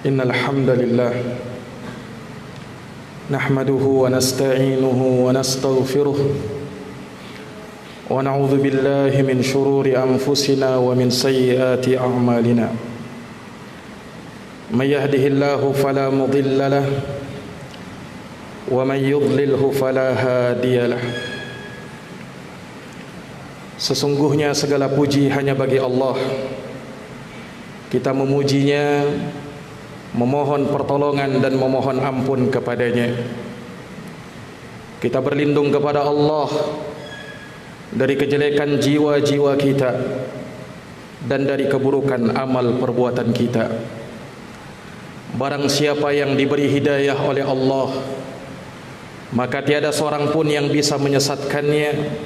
إن الحمد لله نحمده ونستعينه ونستغفره ونعوذ بالله من شرور أنفسنا ومن سيئات أعمالنا من يهده الله فلا مضل له ومن يضلله فلا هادي له. Sesungguhnya segala puji hanya bagi Allah. Kita memujinya, memohon pertolongan dan memohon ampun kepadanya. Kita berlindung kepada Allah dari kejelekan jiwa-jiwa kita dan dari keburukan amal perbuatan kita. Barang siapa yang diberi hidayah oleh Allah, maka tiada seorang pun yang bisa menyesatkannya.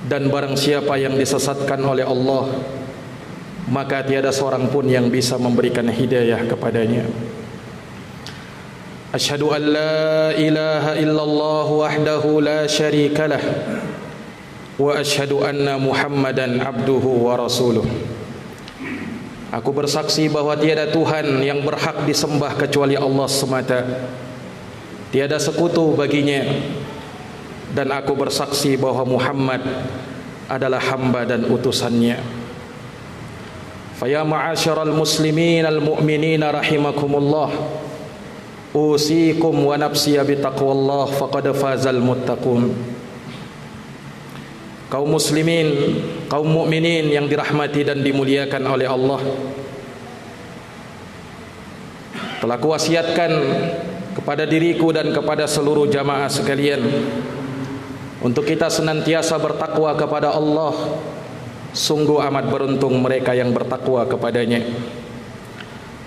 Dan barang siapa yang disesatkan oleh Allah, maka tiada seorang pun yang bisa memberikan hidayah kepadanya. Asyhadu an la ilaha illallah wahdahu la syarikalah wa asyhadu anna Muhammadan abduhu wa rasuluh. Aku bersaksi bahwa tiada Tuhan yang berhak disembah kecuali Allah semata. Tiada sekutu baginya. Dan aku bersaksi bahwa Muhammad adalah hamba dan utusannya. Faya ma'asyaral muslimin al-mu'minin rahimakumullah, usikum wa nafsiya bitaqwallah faqad fazal muttaqun. Kaum muslimin, kaum mukminin yang dirahmati dan dimuliakan oleh Allah, telah kuwasiatkan kepada diriku dan kepada seluruh jamaah sekalian untuk kita senantiasa bertakwa kepada Allah. Sungguh amat beruntung mereka yang bertakwa kepadanya.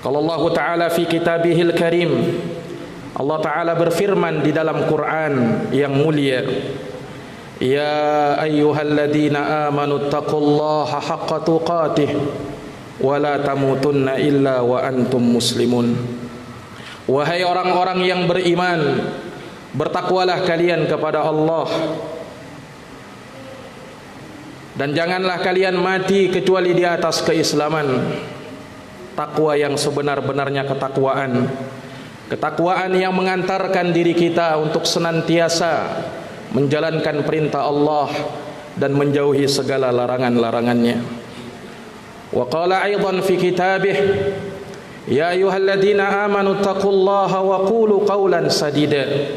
Kalau Allah Ta'ala fi kitabihil karim, Allah Ta'ala berfirman di dalam Quran yang mulia, ya ayyuhalladzina amanu taqullaha haqqa tuqatih wa la tamutunna illa wa antum muslimun. Wahai orang-orang yang beriman, bertakwalah kalian kepada Allah, dan janganlah kalian mati kecuali di atas keislaman. Takwa yang sebenar-benarnya ketakwaan, ketakwaan yang mengantarkan diri kita untuk senantiasa menjalankan perintah Allah dan menjauhi segala larangan-larangannya. Wa qala aidan fi kitabih, ya ayyuhalladzina amanu taqullaha wa qulu qawlan sadida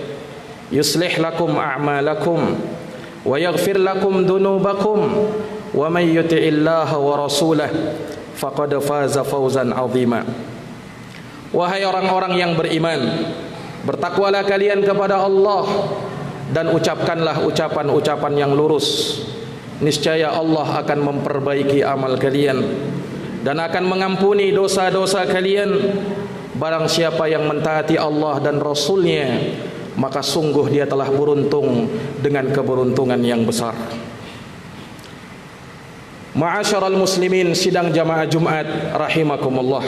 yuslih lakum a'malakum wa yaghfir lakum dhunubakum wa may yuti'illaha wa rasulahu faqad faza fawzan 'azima. Wahai orang-orang yang beriman, bertakwalah kalian kepada Allah dan ucapkanlah ucapan-ucapan yang lurus. Niscaya Allah akan memperbaiki amal kalian dan akan mengampuni dosa-dosa kalian. Barang siapa yang mentaati Allah dan Rasulnya, maka sungguh dia telah beruntung dengan keberuntungan yang besar. Ma'asyaral muslimin, sidang jamaah Jumat rahimakumullah.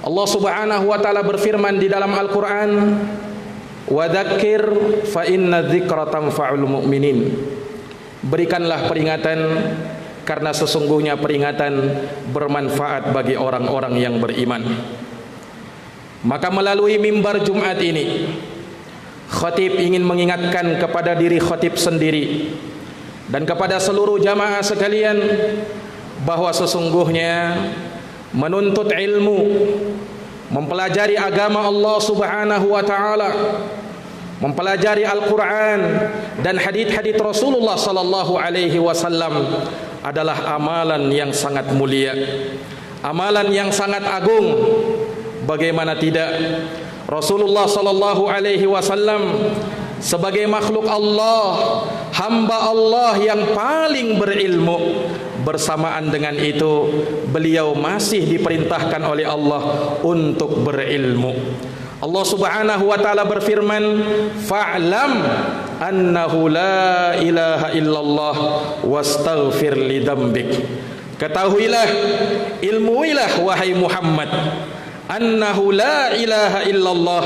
Allah Subhanahu wa taala berfirman di dalam Al-Qur'an, wa dzakir fa inna dzikra tanfa'ul mu'minin. Berikanlah peringatan karena sesungguhnya peringatan bermanfaat bagi orang-orang yang beriman. Maka melalui mimbar Jumat ini, khatib ingin mengingatkan kepada diri khatib sendiri dan kepada seluruh jamaah sekalian bahwa sesungguhnya menuntut ilmu, mempelajari agama Allah Subhanahu wa taala, mempelajari Al-Quran dan hadits-hadits Rasulullah sallallahu alaihi wasallam adalah amalan yang sangat mulia, amalan yang sangat agung. Bagaimana tidak, Rasulullah sallallahu alaihi wasallam sebagai makhluk Allah, hamba Allah yang paling berilmu, bersamaan dengan itu beliau masih diperintahkan oleh Allah untuk berilmu. Allah Subhanahu wa taala berfirman, fa'lam annahu la ilaha illallah wastaghfir li dzambik. Ketahuilah, ilmuilah wahai Muhammad, annahu la ilaha illallah,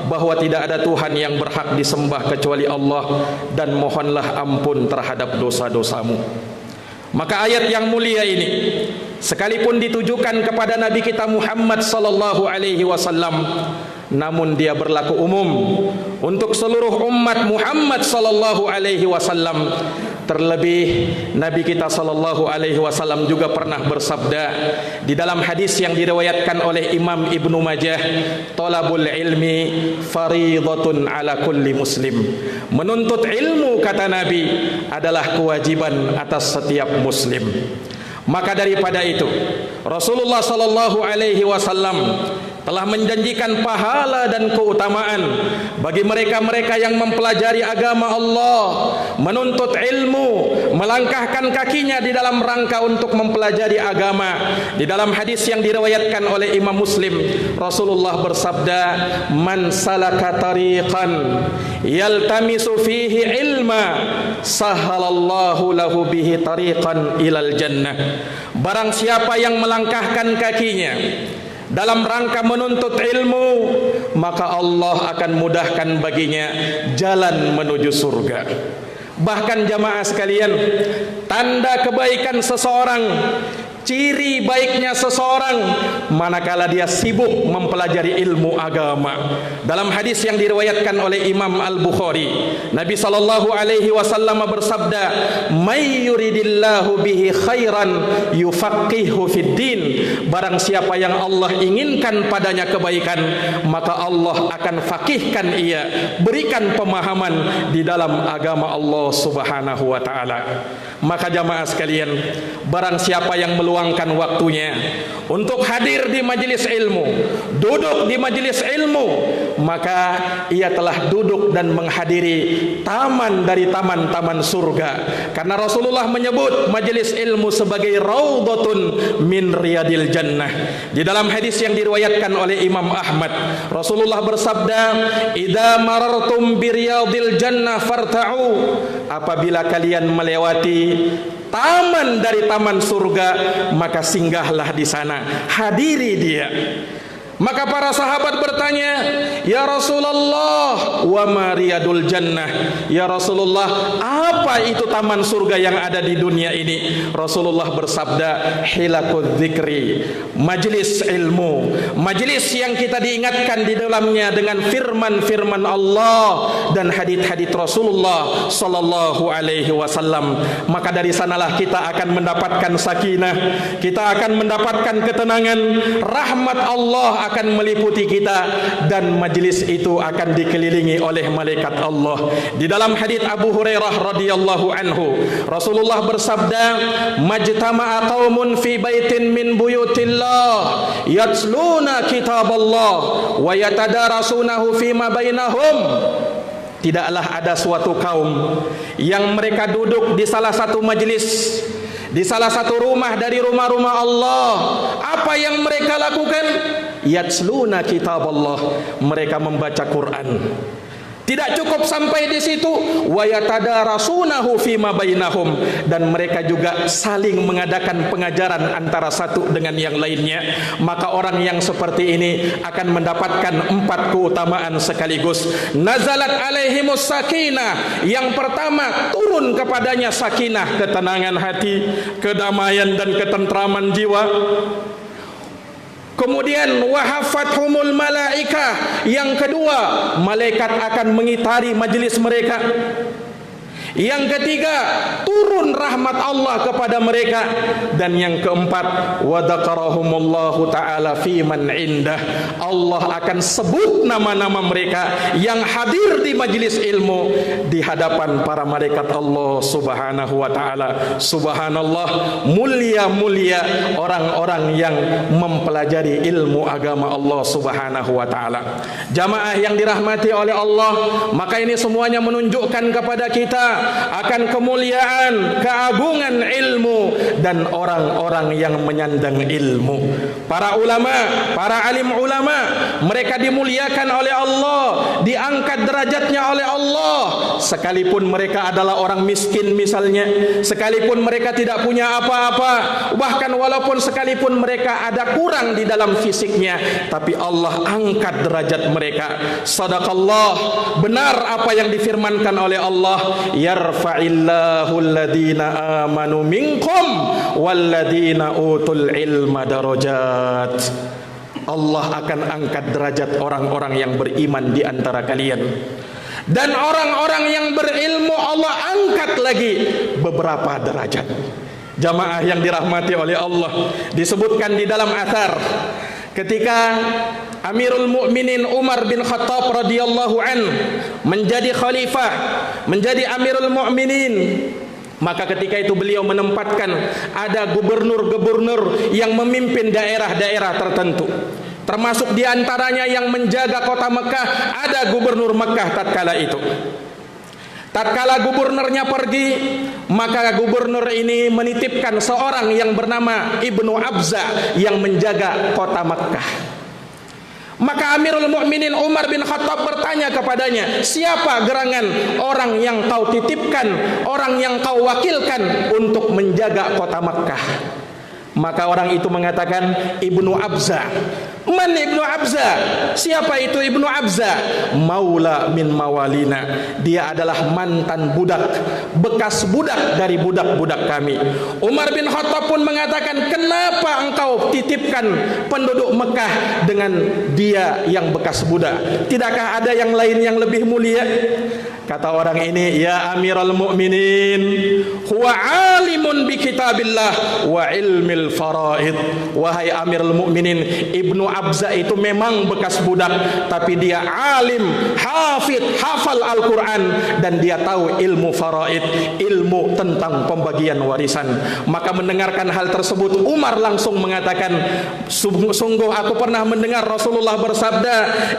bahwa tidak ada Tuhan yang berhak disembah kecuali Allah, dan mohonlah ampun terhadap dosa-dosamu. Maka ayat yang mulia ini sekalipun ditujukan kepada Nabi kita Muhammad sallallahu alaihi wasallam, namun dia berlaku umum untuk seluruh umat Muhammad sallallahu alaihi wasallam. Terlebih Nabi kita sallallahu alaihi wasallam juga pernah bersabda di dalam hadis yang diriwayatkan oleh Imam Ibnu Majah, "Talabul ilmi fariidatun ala kulli muslim." Menuntut ilmu, kata Nabi, adalah kewajiban atas setiap muslim. Maka daripada itu Rasulullah sallallahu alaihi wasallam telah menjanjikan pahala dan keutamaan bagi mereka-mereka yang mempelajari agama Allah, menuntut ilmu, melangkahkan kakinya di dalam rangka untuk mempelajari agama. Di dalam hadis yang diriwayatkan oleh Imam Muslim, Rasulullah bersabda, "Man salaka tariqan yaltamisu fihi ilma, sahhalallahu lahu bihi tariqan ilal jannah." Barang siapa yang melangkahkan kakinya dalam rangka menuntut ilmu, maka Allah akan mudahkan baginya jalan menuju surga. Bahkan jamaah sekalian, tanda kebaikan seseorang, ciri baiknya seseorang manakala dia sibuk mempelajari ilmu agama. Dalam hadis yang diriwayatkan oleh Imam Al-Bukhari, Nabi sallallahu alaihi wasallam bersabda, "May yuridillahu bihi khairan yufaqihu fid din." Barang siapa yang Allah inginkan padanya kebaikan, maka Allah akan fakihkan ia, berikan pemahaman di dalam agama Allah Subhanahu wa taala. Maka jamaah sekalian, barang siapa yang meluangkan waktunya untuk hadir di majelis ilmu, duduk di majelis ilmu, maka ia telah duduk dan menghadiri taman dari taman-taman surga. Karena Rasulullah menyebut majelis ilmu sebagai raudhatun min riyadil jannah. Di dalam hadis yang diriwayatkan oleh Imam Ahmad, Rasulullah bersabda, "Idza marartum bi riyadil jannah farta'u." Apabila kalian melewati taman dari taman surga, maka singgahlah di sana, hadiri dia. Maka para sahabat bertanya, "Ya Rasulullah, wa ma riyadul jannah?" Ya Rasulullah, apa itu taman surga yang ada di dunia ini? Rasulullah bersabda, "Hilakudz dzikri," majelis ilmu, majelis yang kita diingatkan di dalamnya dengan firman-firman Allah dan hadits-hadits Rasulullah sallallahu alaihi wasallam. Maka dari sanalah kita akan mendapatkan sakinah, kita akan mendapatkan ketenangan, rahmat Allah akan meliputi kita, dan majelis itu akan dikelilingi oleh malaikat Allah. Di dalam hadits Abu Hurairah radhiyallahu anhu, Rasulullah bersabda, "Majtama'a qaumun fi baitin min buyutillah yatluna kitaballah wa yatadarasunahu fima bainahum." Tidaklah ada suatu kaum yang mereka duduk di salah satu majelis, di salah satu rumah dari rumah-rumah Allah. Apa yang mereka lakukan? Yatsluna kitaballah, mereka membaca Quran. Tidak cukup sampai di situ, wa yatadarasunahu fima bainahum, dan mereka juga saling mengadakan pengajaran antara satu dengan yang lainnya. Maka orang yang seperti ini akan mendapatkan 4 keutamaan sekaligus. Nazalat alaihimus sakinah, yang pertama turun kepadanya sakinah, ketenangan hati, kedamaian dan ketentraman jiwa. Kemudian wahafathumul malaikah, yang kedua malaikat akan mengitari majelis mereka. Yang ketiga, turun rahmat Allah kepada mereka. Dan yang keempat, wadzakarahumullahu ta'ala fi man indah, Allah akan sebut nama-nama mereka yang hadir di majelis ilmu di hadapan para malaikat Allah Subhanahu wa ta'ala. Subhanallah, mulia-mulia orang-orang yang mempelajari ilmu agama Allah Subhanahu wa ta'ala. Jamaah yang dirahmati oleh Allah, maka ini semuanya menunjukkan kepada kita akan kemuliaan, keagungan ilmu dan orang-orang yang menyandang ilmu. Para ulama, para alim ulama, mereka dimuliakan oleh Allah, diangkat derajatnya oleh Allah, sekalipun mereka adalah orang miskin misalnya, sekalipun mereka tidak punya apa-apa, bahkan walaupun sekalipun mereka ada kurang di dalam fisiknya, tapi Allah angkat derajat mereka. Sadaqallah, benar apa yang difirmankan oleh Allah, ya yarfa'illahu alladhina amanu minkum walladhina utul ilma darajat. Allah akan angkat derajat orang-orang yang beriman di antara kalian, dan orang-orang yang berilmu Allah angkat lagi beberapa derajat. Jamaah yang dirahmati oleh Allah, disebutkan di dalam athar ketika Amirul Mukminin Umar bin Khattab radhiyallahu an menjadi khalifah, menjadi Amirul Mukminin, maka ketika itu beliau menempatkan ada gubernur-gubernur yang memimpin daerah-daerah tertentu. Termasuk diantaranya yang menjaga kota Mekah ada gubernur Mekah tatkala itu. Tatkala gubernurnya pergi, maka gubernur ini menitipkan seorang yang bernama Ibnu Abza yang menjaga kota Mekah. Maka Amirul Mukminin Umar bin Khattab bertanya kepadanya, siapa gerangan orang yang kau titipkan, orang yang kau wakilkan untuk menjaga kota Mekah? Maka orang itu mengatakan, Ibnu Abza. Man Ibnu Abza? Siapa itu Ibnu Abza? Maula min mawalina. Dia adalah mantan budak, bekas budak dari budak-budak kami. Umar bin Khattab pun mengatakan, kenapa engkau titipkan penduduk Mekah dengan dia yang bekas budak? Tidakkah ada yang lain yang lebih mulia? Kata orang ini, ya Amirul Mukminin, huwa alimun bi kitabillah wa ilmil faraid. Wahai Amirul Mukminin, Ibnu Abza itu memang bekas budak, tapi dia alim, hafid, hafal Al-Quran, dan dia tahu ilmu faraid, ilmu tentang pembagian warisan. Maka mendengarkan hal tersebut, Umar langsung mengatakan, sungguh aku pernah mendengar Rasulullah bersabda,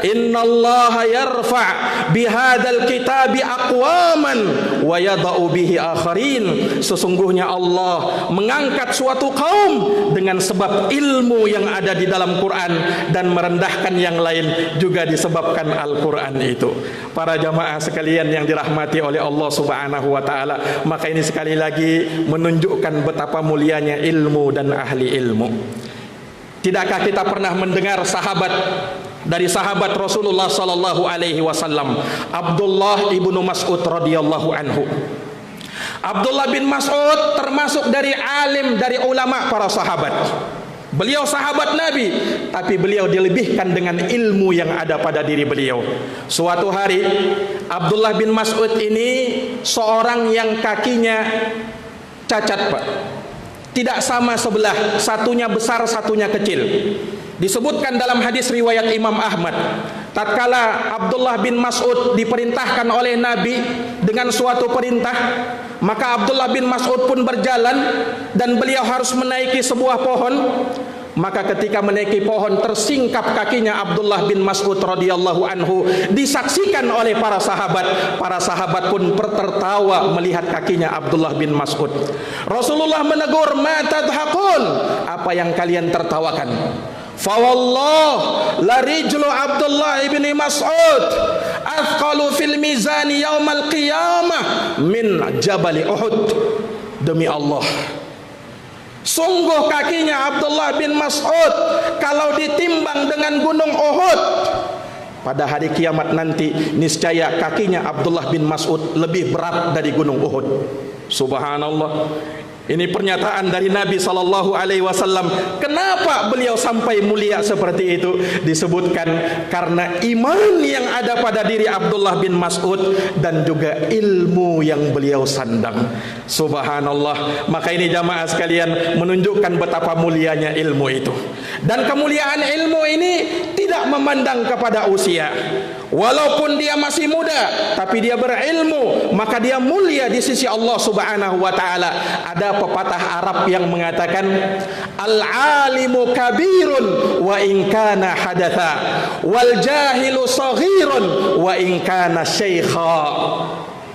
innallaha yarfa' bihadzal kitabi aqwaman wa yada'u bihi akharin. Sesungguhnya Allah mengangkat suatu kaum dengan sebab ilmu yang ada di dalam Quran dan merendahkan yang lain juga disebabkan Al-Quran itu. Para jamaah sekalian yang dirahmati oleh Allah Subhanahu wa taala, maka ini sekali lagi menunjukkan betapa mulianya ilmu dan ahli ilmu. Tidakkah kita pernah mendengar dari sahabat Rasulullah sallallahu alaihi wasallam, Abdullah ibnu Mas'ud radhiyallahu anhu. Abdullah bin Mas'ud termasuk dari alim, dari ulama para sahabat. Beliau sahabat Nabi, tapi beliau dilebihkan dengan ilmu yang ada pada diri beliau. Suatu hari Abdullah bin Mas'ud ini seorang yang kakinya cacat, Pak. Tidak sama sebelah, satunya besar, satunya kecil. Disebutkan dalam hadis riwayat Imam Ahmad, tatkala Abdullah bin Mas'ud diperintahkan oleh Nabi dengan suatu perintah, maka Abdullah bin Mas'ud pun berjalan dan beliau harus menaiki sebuah pohon. Maka ketika menaiki pohon, tersingkap kakinya Abdullah bin Mas'ud radhiyallahu anhu, disaksikan oleh para sahabat. Para sahabat pun tertawa melihat kakinya Abdullah bin Mas'ud. Rasulullah menegur, ma tadhakun? Apa yang kalian tertawakan? Fawallah la rijlu Abdullah bin Mas'ud athqalu fil mizani yaumal qiyamah min jabali Uhud. Demi Allah, sungguh kakinya Abdullah bin Mas'ud kalau ditimbang dengan gunung Uhud, pada hari kiamat nanti niscaya kakinya Abdullah bin Mas'ud lebih berat dari gunung Uhud. Subhanallah. Ini pernyataan dari Nabi sallallahu alaihi wasallam. Kenapa beliau sampai mulia seperti itu? Disebutkan karena iman yang ada pada diri Abdullah bin Mas'ud dan juga ilmu yang beliau sandang. Subhanallah. Maka ini jamaah sekalian menunjukkan betapa mulianya ilmu itu. Dan kemuliaan ilmu ini tidak memandang kepada usia. Walaupun dia masih muda, tapi dia berilmu, maka dia mulia di sisi Allah Subhanahu wa taala. Ada pepatah Arab yang mengatakan, al-alimu kabirun wa in kana hadatha, wal jahilu saghirun wa in kana syaikha.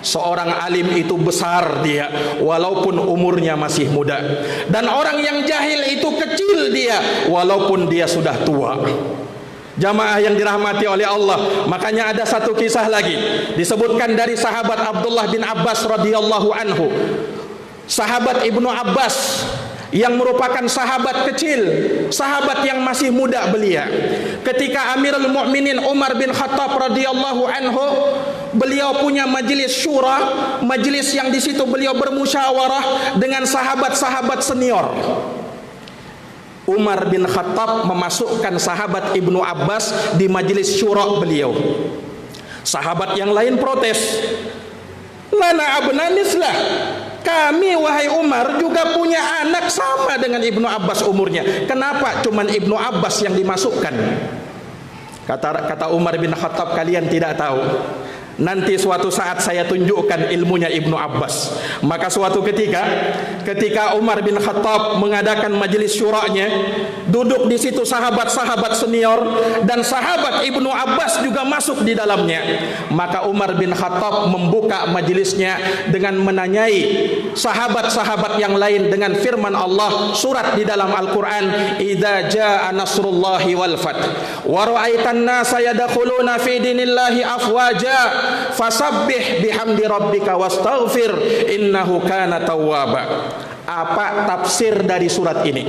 Seorang alim itu besar dia walaupun umurnya masih muda, dan orang yang jahil itu kecil dia walaupun dia sudah tua. Jamaah yang dirahmati oleh Allah, makanya ada satu kisah lagi disebutkan dari sahabat Abdullah bin Abbas radhiyallahu anhu. Sahabat Ibnu Abbas yang merupakan sahabat kecil, sahabat yang masih muda belia. Ketika Amirul Mukminin Umar bin Khattab radhiyallahu anhu beliau punya majelis syura, majelis yang di situ beliau bermusyawarah dengan sahabat-sahabat senior. Umar bin Khattab memasukkan sahabat Ibnu Abbas di majelis syura beliau. Sahabat yang lain protes, lana abna mislah, kami wahai Umar juga punya anak sama dengan Ibnu Abbas umurnya, kenapa cuman Ibnu Abbas yang dimasukkan? Kata Umar bin Khattab, kalian tidak tahu, nanti suatu saat saya tunjukkan ilmunya Ibnu Abbas. Maka suatu ketika Umar bin Khattab mengadakan majelis syuranya, duduk di situ sahabat-sahabat senior dan sahabat Ibnu Abbas juga masuk di dalamnya. Maka Umar bin Khattab membuka majelisnya dengan menanyai sahabat-sahabat yang lain dengan firman Allah, surat di dalam Al-Quran, idza jaa nasrullahi wal fath wa ra'aitan nasa yadkhuluna fi dinillahi afwaja fasabbih bihamdi rabbika wastaghfir innahu kana tawwaba. Apa tafsir dari surat ini?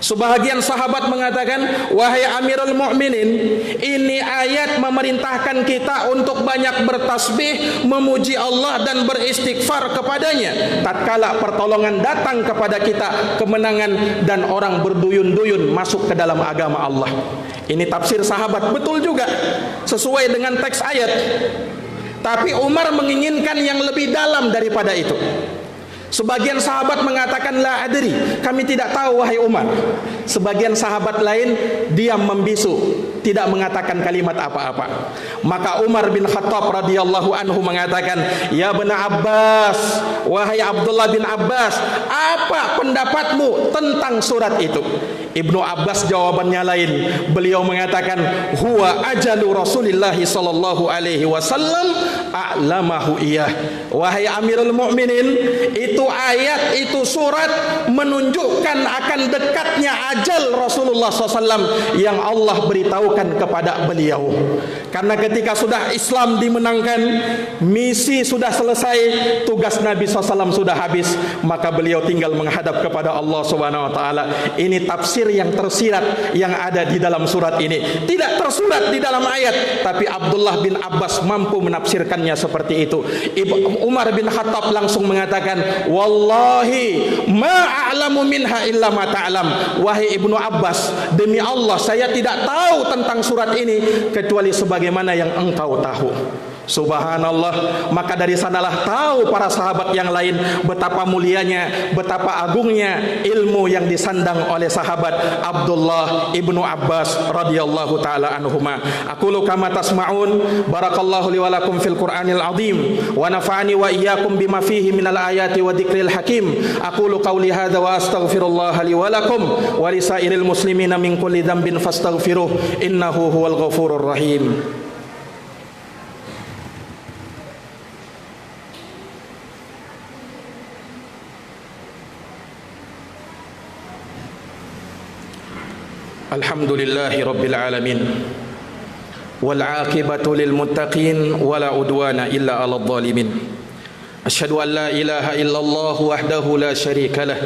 Sebahagian sahabat mengatakan, wahai Amirul Mukminin, ini ayat memerintahkan kita untuk banyak bertasbih, memuji Allah dan beristighfar kepadanya tatkala pertolongan datang kepada kita, kemenangan dan orang berduyun-duyun masuk ke dalam agama Allah. Ini tafsir sahabat, betul juga sesuai dengan teks ayat. Tapi Umar menginginkan yang lebih dalam daripada itu. Sebagian sahabat mengatakan la adri, kami tidak tahu wahai Umar. Sebagian sahabat lain diam membisu, tidak mengatakan kalimat apa-apa. Maka Umar bin Khattab radhiyallahu anhu mengatakan, ya bin Abbas, wahai Abdullah bin Abbas, apa pendapatmu tentang surat itu? Ibnu Abbas jawabannya lain. Beliau mengatakan, huwa ajalu Rasulillah sallallahu alaihi wasallam a'lamahu iyah. Wahai Amirul Mukminin, itu ayat, itu surat menunjukkan akan dekatnya ajal Rasulullah SAW yang Allah beritahukan kepada beliau. Karena ketika sudah Islam dimenangkan, misi sudah selesai, tugas Nabi SAW sudah habis, maka beliau tinggal menghadap kepada Allah Subhanahu Wa Taala. Ini tafsir yang tersirat yang ada di dalam surat ini. Tidak tersurat di dalam ayat, tapi Abdullah bin Abbas mampu menafsirkannya seperti itu. Umar bin Khattab langsung mengatakan, wallahi ma a'lamu minha illa ma ta'lam. Wahai Ibnu Abbas, demi Allah saya tidak tahu tentang surat ini kecuali sebagaimana yang engkau tahu. Subhanallah. Maka dari sanalah tahu para sahabat yang lain betapa mulianya, betapa agungnya ilmu yang disandang oleh sahabat Abdullah ibnu Abbas radhiyallahu taala anhuma. Aqulu kama tasma'un, barakallahu li wa lakum fil Qur'anil azim wa nafa'ani wa iyyakum bima fihi minal ayati wa dzikril hakim. Aqulu qawli hadza wa astaghfirullah li wa lakum wa lisairil muslimina min kulli dhanbin fastaghfiruh innahu huwal ghafurur rahim. Alhamdulillahi Rabbil Alamin, wal aqibatu lil muttaqin, wala udwana illa ala dhalimin. Asyhadu an la ilaha illallah wahdahu la syarika lah,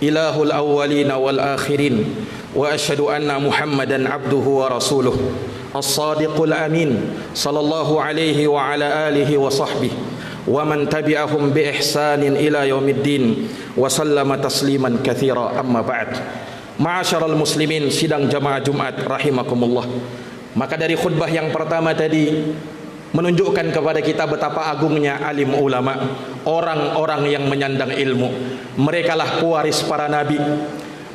ilahul awwalin wal akhirin, wa asyhadu anna Muhammadan abduhu wa rasuluh, as-sadiqul amin, sallallahu alaihi wa ala alihi wa sahbihi wa man tabi'ahum bi ihsanin ila yaumiddin wa sallama tasliman katsira. Amma ba'd. Ma'asyaral muslimin, sidang jamaah Jumat rahimakumullah. Maka dari khutbah yang pertama tadi menunjukkan kepada kita betapa agungnya alim ulama, orang-orang yang menyandang ilmu. Merekalah pewaris para nabi.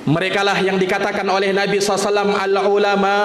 Merekalah yang dikatakan oleh Nabi SAW, al-ulama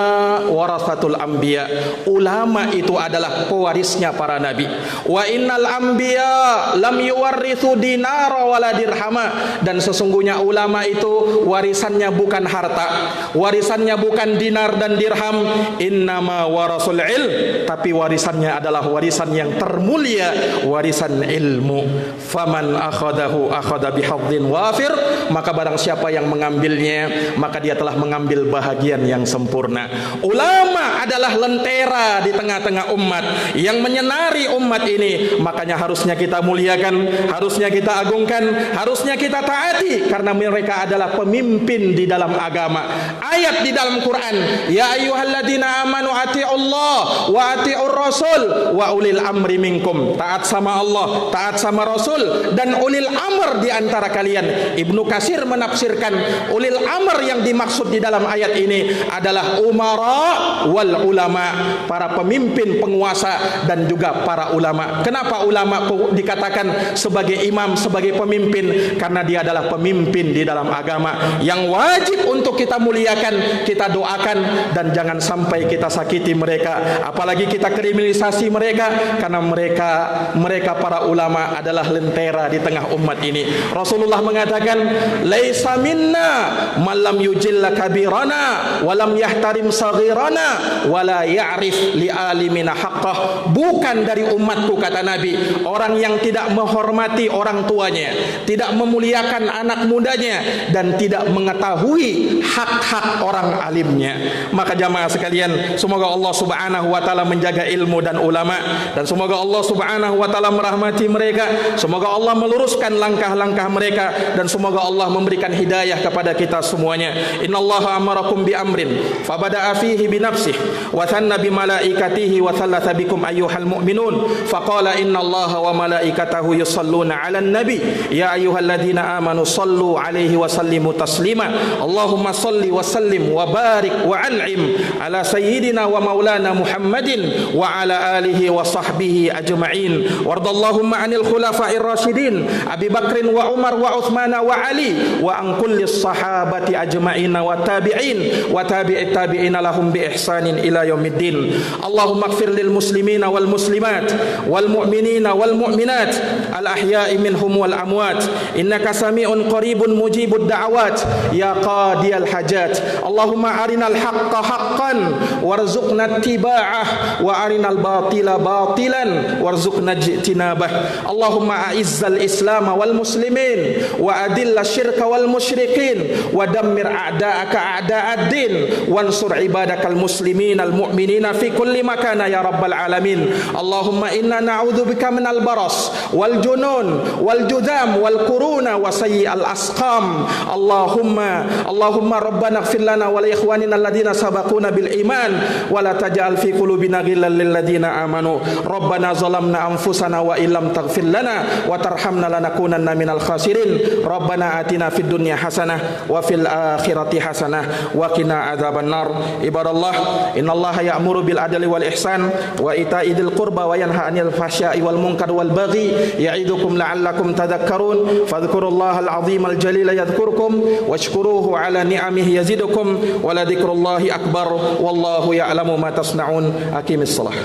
warasatul anbiya. Ulama itu adalah pewarisnya para nabi. Wa innal anbiya lam yuwarrithu dinara wala dirhama. Dan sesungguhnya ulama itu warisannya bukan harta, warisannya bukan dinar dan dirham. Innama warasul ilm, tapi warisannya adalah warisan yang termulia, warisan ilmu. Faman akhadahu akhada bihadzin wafir. Maka barang siapa yang mengambil mengambilnya, maka dia telah mengambil bahagian yang sempurna. Ulama adalah lentera di tengah-tengah umat yang menyenari umat ini. Makanya harusnya kita muliakan, harusnya kita agungkan, harusnya kita taati, karena mereka adalah pemimpin di dalam agama. Ayat di dalam Quran, ya ayyuhalladzina amanu ati'ullah wa ati'ur rasul wa ulil amri minkum. Taat sama Allah, taat sama Rasul, dan ulil amr di antara kalian. Ibnu Katsir menafsirkan ulil amr yang dimaksud di dalam ayat ini adalah umara wal ulama, para pemimpin, penguasa, dan juga para ulama. Kenapa ulama dikatakan sebagai imam, sebagai pemimpin? Karena dia adalah pemimpin di dalam agama yang wajib untuk kita muliakan, kita doakan, dan jangan sampai kita sakiti mereka, apalagi kita kriminalisasi mereka, karena mereka para ulama adalah lentera di tengah umat ini. Rasulullah mengatakan, laisa minna man lam yujilla kabirana wa lam yahtarim saghirana wa la ya'rif li alimina haqqah. Bukan dari umatku, kata Nabi, orang yang tidak menghormati orang tuanya, tidak memuliakan anak mudanya, dan tidak mengetahui hak-hak orang alimnya. Maka jamaah sekalian, semoga Allah Subhanahu wa taala menjaga ilmu dan ulama, dan semoga Allah Subhanahu wa taala merahmati mereka, semoga Allah meluruskan langkah-langkah mereka, dan semoga Allah memberikan hidayah kepada kita semuanya. Innallaha amarakum bi amrin fabada'a fihi bi nafsihi wa thanna bi malaikatihi wa thalatha bikum ayyuhal mu'minun faqala innallaha wa malaikatahu yusalluna 'alan nabi ya ayyuhalladzina amanu sallu 'alaihi wa sallimu taslima. Allahumma salli wa sallim wa barik wa an'im ala sayyidina wa maulana Muhammadin wa ala alihi wa sahbihi ajma'in. Wardallahumma 'anil khulafa'ir rasyidin Abi Bakrin wa Umar wa Uthman wa Ali wa an kulli sahabati ajma'in wa tabi'in wa tabi'it tabi'in lahum bi ihsanin ila yaumiddin. Allahumma ighfir lil muslimina wal muslimat wal mu'minina wal mu'minat al ahya'i minhum wal amwat innaka sami'un qaribun mujibud da'awat ya qadiyal hajat. Allahumma arinal haqqa haqqan warzuqna ittiba'ah wa arinal batila batilan warzuqna ijtinabah. Allahumma a'izzal islam wal muslimin wa adilla syirka wal musyrikin wa dammir a'da'aka a'da'ad din wansur ibadakal muslimin al mu'minina fi kulli makana ya rabbal alamin. Allahumma inna na'udzubika minal baras wal junun wal judham wal quruna wa sayyi'al asqam. Allahumma rabbana ighfir lana wa li ikhwanina alladhina sabaquna bil iman wa la taj'al fi qulubina ghillan lil ladzina amanu. Rabbana zalamna anfusana wa illam taghfir lana wa tarhamna lanakunanna minal khasirin. Rabbana atina fid dunya hasanah wa fil akhirati hasanah wa qina adzabannar. Ibadallah, innallaha ya'muru bil adli wal ihsan wa ita'i dzil qurba wa yanha 'anil fahsya'i wal munkar wal baghi ya'idukum la'allakum tadhakkarun. Fadhkurullahal 'azimal jalila yadhkurkum washkuruhu 'ala ni'amihi yazidukum wa la dzikrullahi akbar wallahu ya'lamu ma tasna'un. Aqimis shalah.